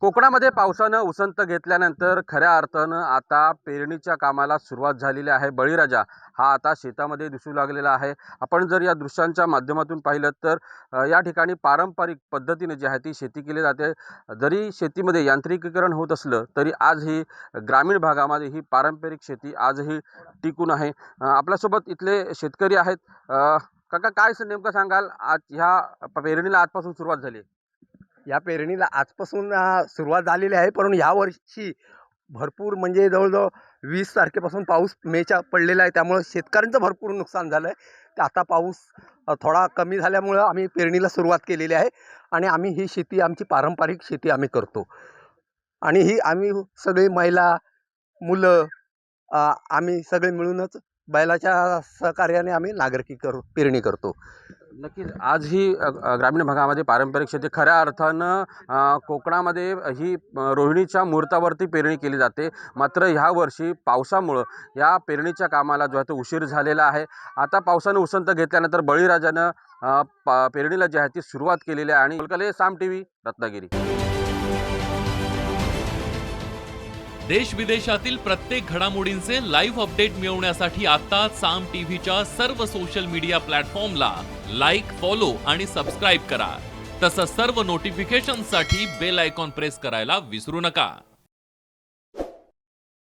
कोकणामध्ये पावसानं उसंत घेतल्यानंतर खऱ्या अर्थानं आता पेरणीच्या कामाला सुरुवात झालेली आहे. बळीराजा हा आता शेतामध्ये दिसू लागलेला आहे. आपण जर या दृश्यांच्या माध्यमातून पाहिलं तर या ठिकाणी पारंपरिक पद्धतीने जी आहे ती शेती केली जाते. जरी शेतीमध्ये यांत्रिकीकरण होत असलं तरी आजही ग्रामीण भागामध्ये ही पारंपरिक शेती आजही टिकून आहे. आपल्यासोबत इथले शेतकरी आहेत. काका काय नेमकं सांगाल, आज ह्या पेरणीला आजपासून सुरुवात झाली? या पेरणीला आजपासून सुरुवात झालेली आहे, परंतु यावर्षी भरपूर म्हणजे जवळजवळ 20 तारखेपासून पाऊस मेच्या पडलेला आहे. त्यामुळे शेतकऱ्यांचं भरपूर नुकसान झालं आहे. तर आता पाऊस थोडा कमी झाल्यामुळं आम्ही पेरणीला सुरुवात केलेली आहे आणि आम्ही ही शेती आमची पारंपरिक शेती आम्ही करतो आणि ही आम्ही सगळी महिला, मुलं आम्ही सगळे मिळूनच बैलाच्या सहकार्याने आम्ही पेरणी करतो. नक्कीच आज ही ग्रामीण भागामध्ये पारंपरिक शेती खऱ्या अर्थानं कोकणामध्ये ही रोहिणीच्या मुहूर्तावरती पेरणी केली जाते. मात्र ह्या वर्षी पावसामुळं या पेरणीच्या कामाला जो आहे तो उशीर झालेला आहे. आता पावसानं उसंत घेतल्यानंतर बळीराजानं पेरणीला जी आहे ती सुरुवात केलेली आहे. आणि कले साम टीव्ही रत्नागिरी. देश विदेशातील प्रत्येक घडामोडींचे लाईव्ह अपडेट मिळवण्यासाठी आता साम टीव्हीच्या सर्व सोशल मीडिया प्लॅटफॉर्मला लाईक, फॉलो आणि सबस्क्राईब करा. तसंच सर्व नोटिफिकेशनसाठी बेल आयकॉन प्रेस करायला विसरू नका.